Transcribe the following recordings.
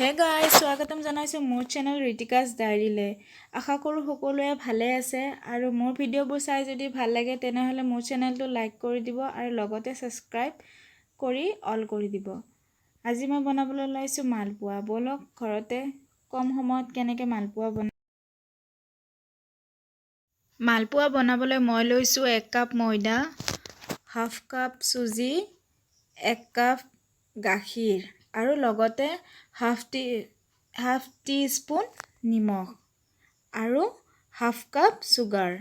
Hey guys, স্বাগতম জনাইছোঁ মোৰ চেনেল ঋতিকাছ ডায়েৰীলৈ। আশা কৰোঁ সকলোৱে ভালে আছে আৰু মোৰ ভিডিঅ'বোৰ চাই যদি ভাল লাগে তেনেহ'লে মোৰ চেনেলটো লাইক কৰি দিব আৰু লগতে ছাবস্ক্ৰাইব কৰি অল কৰি দিব। আজি মই বনাবলৈ ওলাইছোঁ মালপোৱা। ব'লক ঘৰতে কম সময়ত কেনেকৈ মালপোৱা বনাবলৈ মই লৈছোঁ 1 কাপ ময়দা, হাফ কাপ চুজি, 1 কাপ গাখীৰ আৰু লগতে হাফ টি স্পুন নিমখ আৰু হাফ কাপ চুগাৰ।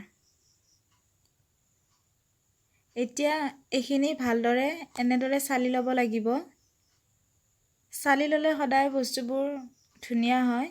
এতিয়া এইখিনি ভালদৰে এনেদৰে চালি ল'ব লাগিব। চালি ল'লে সদায় বস্তুবোৰ ধুনীয়া হয়।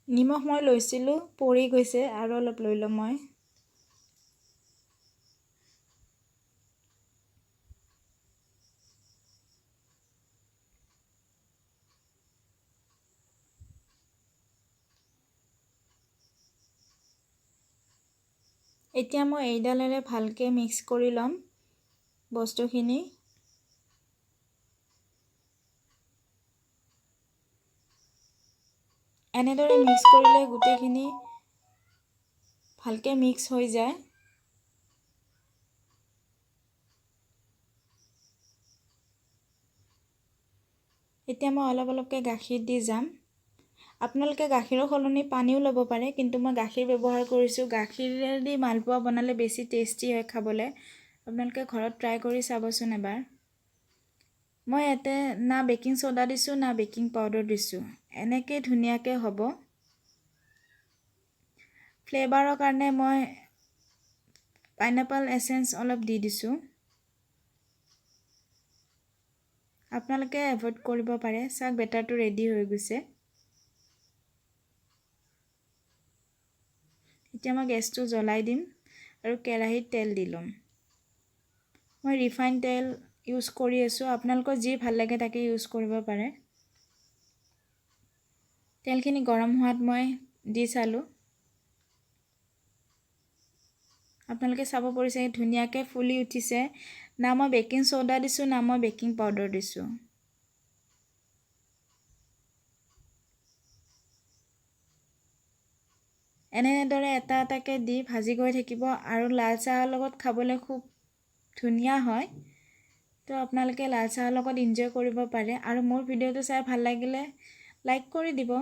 নিমখ মই লৈছিলোঁ, পৰি গৈছে আৰু অলপ লৈ ল'ম মই। এতিয়া মই এইডালেৰে ভালকৈ মিক্স কৰি ল'ম বস্তুখিনি। এনেদৰে মিক্স কৰিলে গোটেইখিনি ভালকৈ মিক্স হৈ যায়। এতিয়া মই অলপ অলপকৈ গাখীৰ দি যাম। আপোনালোকে গাখীৰৰ সলনি পানীও ল'ব পাৰে, কিন্তু মই গাখীৰ ব্যৱহাৰ কৰিছোঁ। গাখীৰেদি মালপোৱা বনালে বেছি টেষ্টি হয় খাবলৈ। আপোনালোকে ঘৰত ট্ৰাই কৰি চাবচোন এবাৰ। মই ইয়াতে না বেকিং ছ'ডা দিছোঁ না বেকিং পাউডাৰ দিছোঁ। এনেকৈ ধুনীয়াকৈ হ'ব। ফ্লেভাৰৰ কাৰণে মই পাইনাপল এচেঞ্চ অলপ দি দিছোঁ। আপোনালোকে এভইড কৰিব পাৰে। চাওক, বেটাৰটো ৰেডি হৈ গৈছে। এতিয়া মই গেছটো জ্বলাই দিম আৰু কেৰাহীত তেল দি ল'ম। মই ৰিফাইন তেল ইউজ কৰি আছোঁ। আপোনালোকৰ যি ভাল লাগে তাকে ইউজ কৰিব পাৰে। তেলখিনি গৰম হোৱাত মই দি চালোঁ। আপোনালোকে চাব পাৰিছে ধুনীয়াকৈ ফুলি উঠিছে। না মই বেকিং ছ'ডা দিছোঁ না মই বেকিং পাউডাৰ দিছোঁ। এনেদৰে এটা এটাকৈ দি ভাজি গৈ থাকিব আৰু লাল চাহৰ লগত খাবলৈ খুব ধুনীয়া হয়। তো আপোনালোকে লাল চাহৰ লগত এনজয় কৰিব পাৰে। আৰু মোৰ ভিডিঅ'টো চাই ভাল লাগিলে লাইক কৰি দিব।